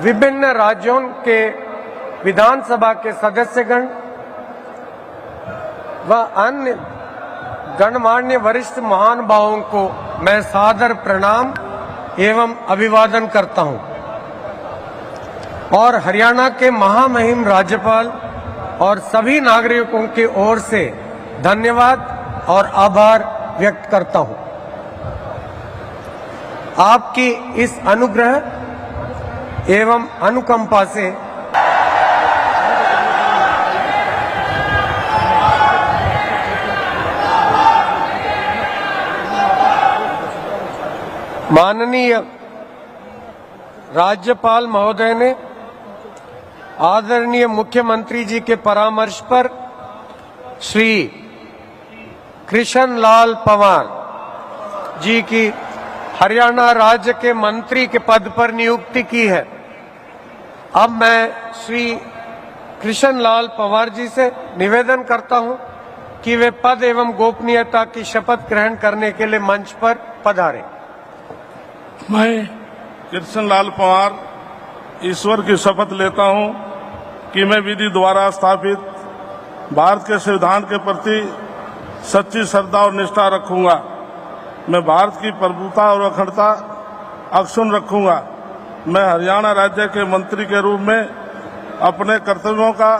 विभिन्न राज्यों के विधानसभा के सदस्यगण व अन्य गणमान्य वरिष्ठ महानुभावों को मैं सादर प्रणाम एवं अभिवादन करता हूं और हरियाणा के महामहिम राज्यपाल और सभी नागरिकों की ओर से धन्यवाद और आभार व्यक्त करता हूं। आपकी इस अनुग्रह एवं अनुकंपा से माननीय राज्यपाल महोदय ने आदरणीय मुख्यमंत्री जी के परामर्श पर श्री कृष्ण लाल पंवार जी की हरियाणा राज्य के मंत्री के पद पर नियुक्ति की है। अब मैं श्री कृष्ण लाल पंवार जी से निवेदन करता हूं कि वे पद एवं गोपनीयता की शपथ ग्रहण करने के लिए मंच पर पधारें। मैं कृष्ण लाल पंवार ईश्वर की शपथ लेता हूं कि मैं विधि द्वारा स्थापित भारत के संविधान के प्रति सच्ची श्रद्धा और निष्ठा रखूंगा। मैं भारत की प्रभुता और अखंडता अक्षुण्ण रखूंगा। मैं हरियाणा राज्य के मंत्री के रूप में अपने कर्तव्यों का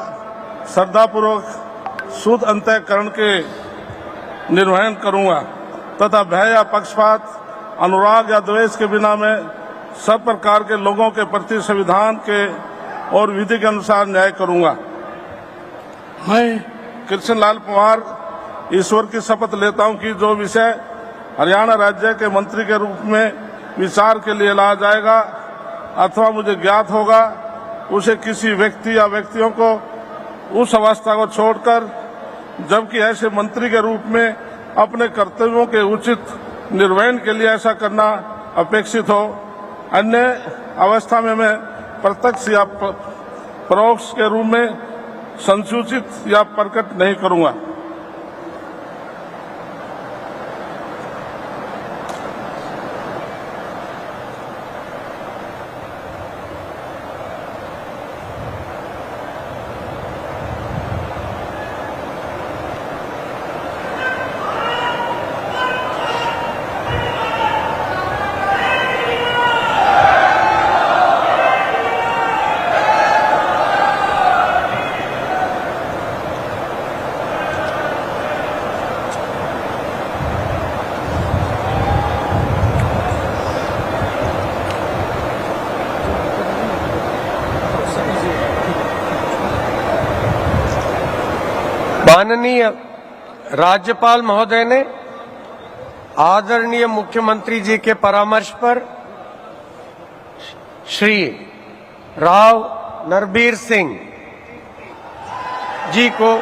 श्रद्धापूर्वक शुद्ध अंतःकरण के निर्वहन करूंगा तथा भय या पक्षपात, अनुराग या द्वेष के बिना मैं सब प्रकार के लोगों के प्रति संविधान के और विधि के अनुसार न्याय करूंगा। मैं कृष्ण लाल पंवार ईश्वर की शपथ लेता हूं कि जो विषय हरियाणा राज्य के मंत्री के रूप में विचार के लिए लाया जाएगा अथवा मुझे ज्ञात होगा, उसे किसी व्यक्ति या व्यक्तियों को उस अवस्था को छोड़कर, जबकि ऐसे मंत्री के रूप में अपने कर्तव्यों के उचित निर्वहन के लिए ऐसा करना अपेक्षित हो, अन्य अवस्था में मैं प्रत्यक्ष या परोक्ष के रूप में संसूचित या प्रकट नहीं करूंगा। माननीय राज्यपाल महोदय ने आदरणीय मुख्यमंत्री जी के परामर्श पर श्री राव नरबीर सिंह जी को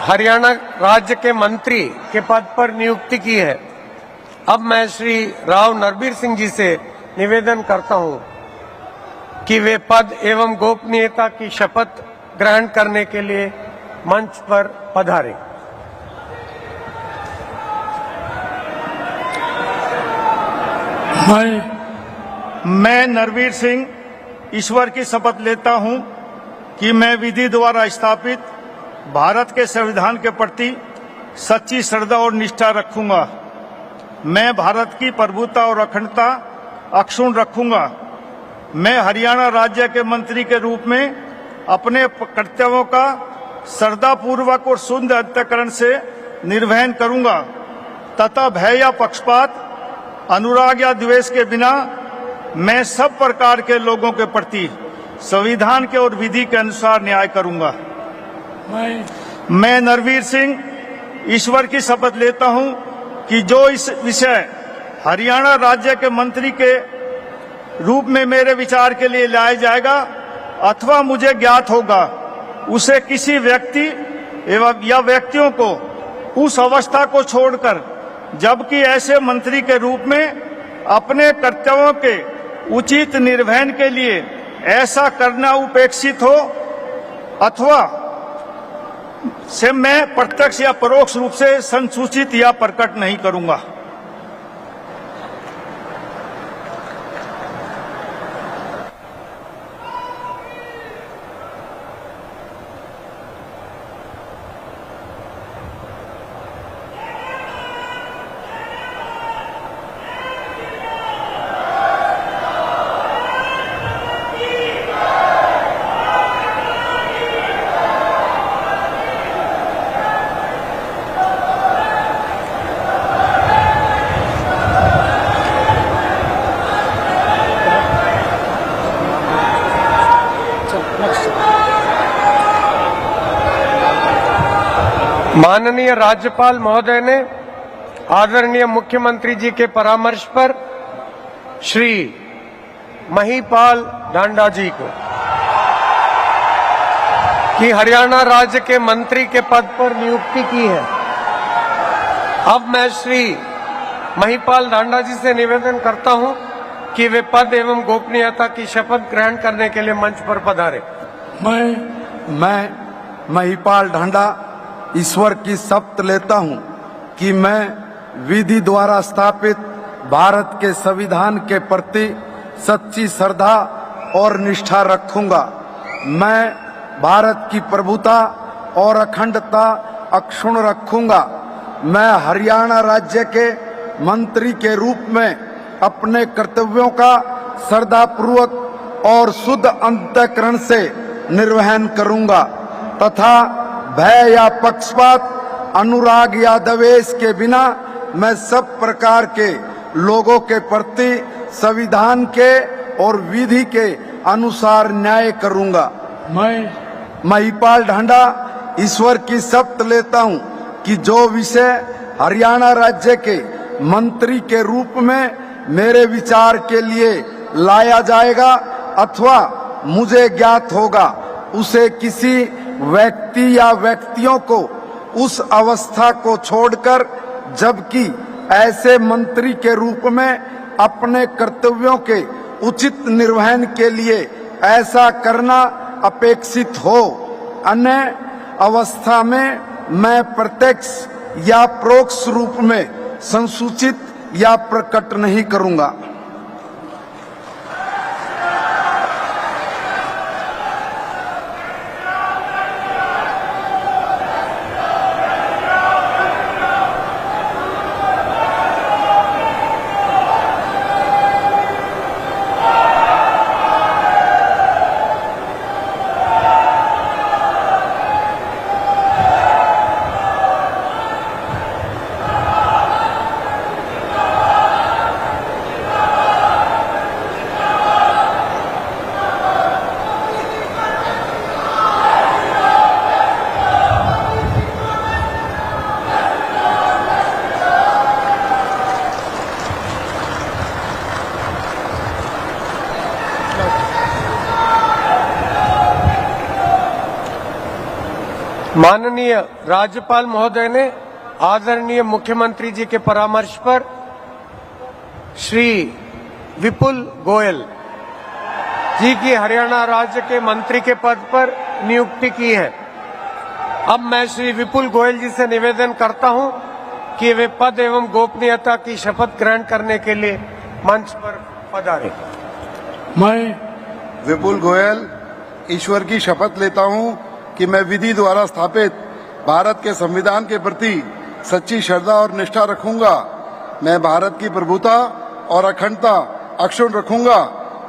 हरियाणा राज्य के मंत्री के पद पर नियुक्ति की है। अब मैं श्री राव नरबीर सिंह जी से निवेदन करता हूं कि वे पद एवं गोपनीयता की शपथ ग्रहण करने के लिए मंच पर पधारें। मैं नरवीर सिंह ईश्वर की शपथ लेता हूं कि मैं विधि द्वारा स्थापित भारत के संविधान के प्रति सच्ची श्रद्धा और निष्ठा रखूंगा। मैं भारत की प्रभुता और अखंडता अक्षुण्ण रखूंगा। मैं हरियाणा राज्य के मंत्री के रूप में अपने कर्तव्यों का श्रद्धापूर्वक और शुद्ध अंतःकरण से निर्वहन करूंगा तथा भय या पक्षपात, अनुराग या द्वेष के बिना मैं सब प्रकार के लोगों के प्रति संविधान के और विधि के अनुसार न्याय करूंगा। मैं नरवीर सिंह ईश्वर की शपथ लेता हूं कि जो इस विषय हरियाणा राज्य के मंत्री के रूप में मेरे विचार के लिए लाया जाएगा अथवा मुझे ज्ञात होगा, उसे किसी व्यक्ति एवं या व्यक्तियों को उस अवस्था को छोड़कर, जबकि ऐसे मंत्री के रूप में अपने कर्तव्यों के उचित निर्वहन के लिए ऐसा करना उपेक्षित हो अथवा से मैं प्रत्यक्ष या परोक्ष रूप से संसूचित या प्रकट नहीं करूंगा। माननीय राज्यपाल महोदय ने आदरणीय मुख्यमंत्री जी के परामर्श पर श्री महिपाल ढांडा जी को कि हरियाणा राज्य के मंत्री के पद पर नियुक्ति की है। अब मैं श्री महिपाल ढांडा जी से निवेदन करता हूं कि वे पद एवं गोपनीयता की शपथ ग्रहण करने के लिए मंच पर पधारे। मैं महिपाल ढांडा ईश्वर की शपथ लेता हूं कि मैं विधि द्वारा स्थापित भारत के संविधान के प्रति सच्ची श्रद्धा और निष्ठा रखूंगा। मैं भारत की प्रभुता और अखंडता अक्षुण्ण रखूंगा। मैं हरियाणा राज्य के मंत्री के रूप में अपने कर्तव्यों का श्रद्धापूर्वक और शुद्ध अंतःकरण से निर्वहन करूंगा तथा भय या पक्षपात, अनुराग या द्वेष के बिना मैं सब प्रकार के लोगों के प्रति संविधान के और विधि के अनुसार न्याय करूंगा। मैं महिपाल ढांडा ईश्वर की शपथ लेता हूं कि जो विषय हरियाणा राज्य के मंत्री के रूप में मेरे विचार के लिए लाया जाएगा अथवा मुझे ज्ञात होगा, उसे किसी व्यक्ति या व्यक्तियों को उस अवस्था को छोड़कर, जबकि ऐसे मंत्री के रूप में अपने कर्तव्यों के उचित निर्वहन के लिए ऐसा करना अपेक्षित हो, अन्य अवस्था में मैं प्रत्यक्ष या परोक्ष रूप में संसूचित या प्रकट नहीं करूंगा। माननीय राज्यपाल महोदय ने आदरणीय मुख्यमंत्री जी के परामर्श पर श्री विपुल गोयल जी की हरियाणा राज्य के मंत्री के पद पर नियुक्ति की है। अब मैं श्री विपुल गोयल जी से निवेदन करता हूं कि वे पद एवं गोपनीयता की शपथ ग्रहण करने के लिए मंच पर पधारें। मैं विपुल गोयल ईश्वर की शपथ लेता हूं कि मैं विधि द्वारा स्थापित भारत के संविधान के प्रति सच्ची श्रद्धा और निष्ठा रखूंगा। मैं भारत की प्रभुता और अखंडता अक्षुण्ण रखूंगा।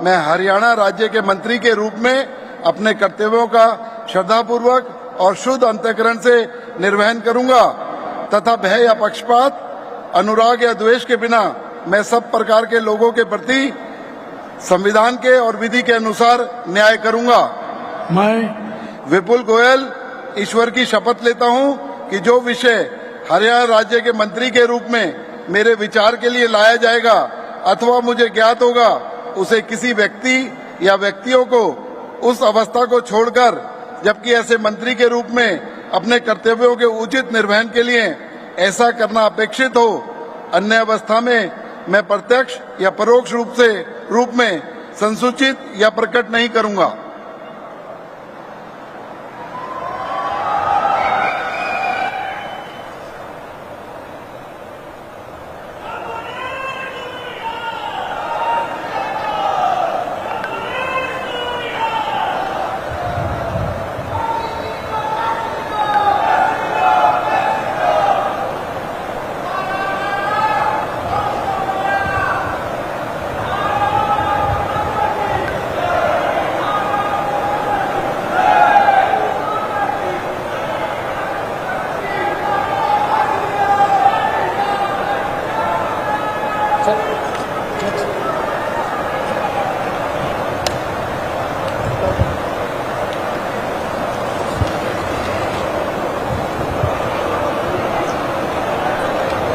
मैं हरियाणा राज्य के मंत्री के रूप में अपने कर्तव्यों का श्रद्धापूर्वक और शुद्ध अंतःकरण से निर्वहन करूंगा तथा भय या पक्षपात, अनुराग या द्वेष के बिना मैं सब प्रकार के लोगों के प्रति संविधान के और विधि के अनुसार न्याय करूंगा। मैं विपुल गोयल ईश्वर की शपथ लेता हूं कि जो विषय हरियाणा राज्य के मंत्री के रूप में मेरे विचार के लिए लाया जाएगा अथवा मुझे ज्ञात होगा, उसे किसी व्यक्ति या व्यक्तियों को उस अवस्था को छोड़कर, जबकि ऐसे मंत्री के रूप में अपने कर्तव्यों के उचित निर्वहन के लिए ऐसा करना अपेक्षित हो, अन्य अवस्था में मैं प्रत्यक्ष या परोक्ष रूप में संसूचित या प्रकट नहीं करूंगा।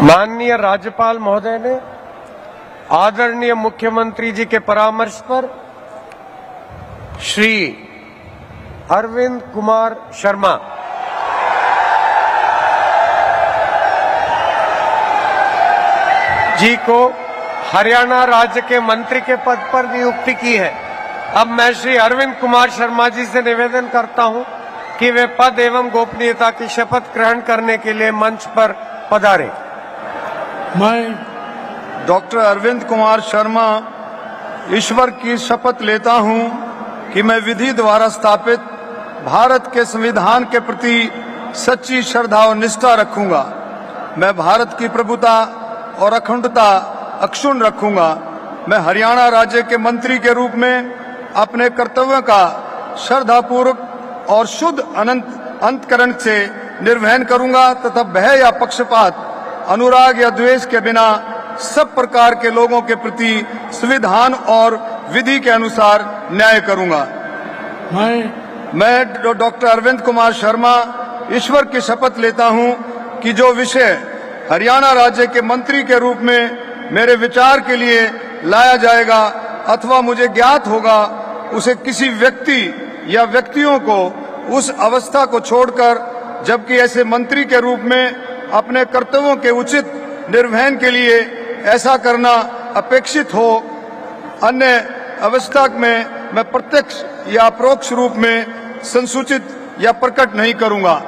माननीय राज्यपाल महोदय ने आदरणीय मुख्यमंत्री जी के परामर्श पर श्री अरविंद कुमार शर्मा जी को हरियाणा राज्य के मंत्री के पद पर नियुक्ति की है। अब मैं श्री अरविंद कुमार शर्मा जी से निवेदन करता हूं कि वे पद एवं गोपनीयता की शपथ ग्रहण करने के लिए मंच पर पधारें। मैं डॉक्टर अरविंद कुमार शर्मा ईश्वर की शपथ लेता हूं कि मैं विधि द्वारा स्थापित भारत के संविधान के प्रति सच्ची श्रद्धा और निष्ठा रखूंगा। मैं भारत की प्रभुता और अखंडता अक्षुण्ण रखूंगा। मैं हरियाणा राज्य के मंत्री के रूप में अपने कर्तव्यों का श्रद्धापूर्वक और शुद्ध अंतकरण से निर्वहन करूंगा तथा भय या पक्षपात, अनुराग या द्वेष के बिना सब प्रकार के लोगों के प्रति संविधान और विधि के अनुसार न्याय करूंगा। मैं डॉक्टर अरविंद कुमार शर्मा ईश्वर की शपथ लेता हूं कि जो विषय हरियाणा राज्य के मंत्री के रूप में मेरे विचार के लिए लाया जाएगा अथवा मुझे ज्ञात होगा, उसे किसी व्यक्ति या व्यक्तियों को उस अवस्था को छोड़कर, जबकि ऐसे मंत्री के रूप में अपने कर्तव्यों के उचित निर्वहन के लिए ऐसा करना अपेक्षित हो, अन्य अवस्था में मैं प्रत्यक्ष या परोक्ष रूप में संसूचित या प्रकट नहीं करूंगा।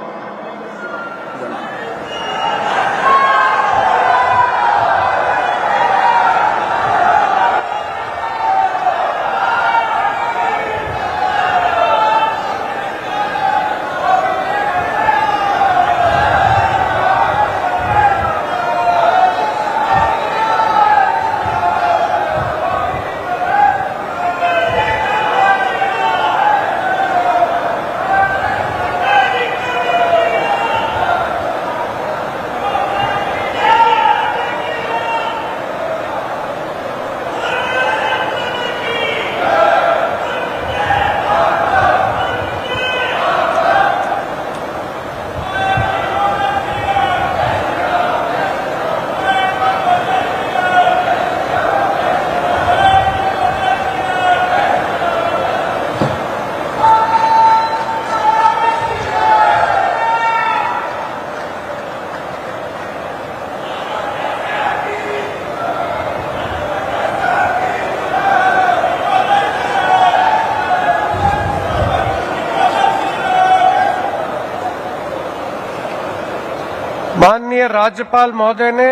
माननीय राज्यपाल महोदय ने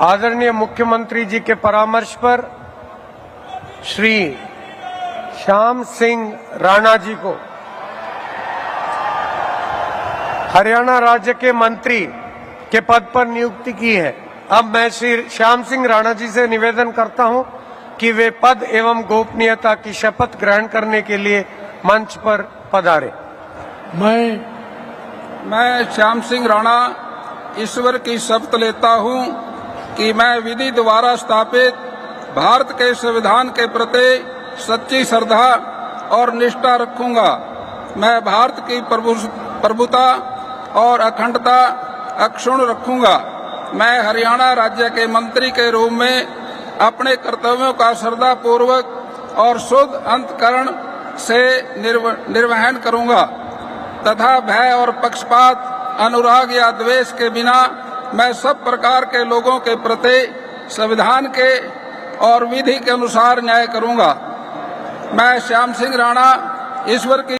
आदरणीय मुख्यमंत्री जी के परामर्श पर श्री श्याम सिंह राणा जी को हरियाणा राज्य के मंत्री के पद पर नियुक्ति की है। अब मैं श्री श्याम सिंह राणा जी से निवेदन करता हूं कि वे पद एवं गोपनीयता की शपथ ग्रहण करने के लिए मंच पर पधारे। मैं श्याम सिंह राणा ईश्वर की शपथ लेता हूं कि मैं विधि द्वारा स्थापित भारत के संविधान के प्रति सच्ची श्रद्धा और निष्ठा रखूंगा। मैं भारत की प्रभुता और अखंडता अक्षुण्ण रखूंगा। मैं हरियाणा राज्य के मंत्री के रूप में अपने कर्तव्यों का श्रद्धापूर्वक और शुद्ध अंतकरण से निर्वहन करूंगा तथा भय और पक्षपात, अनुराग या द्वेष के बिना मैं सब प्रकार के लोगों के प्रति संविधान के और विधि के अनुसार न्याय करूंगा। मैं श्याम सिंह राणा ईश्वर की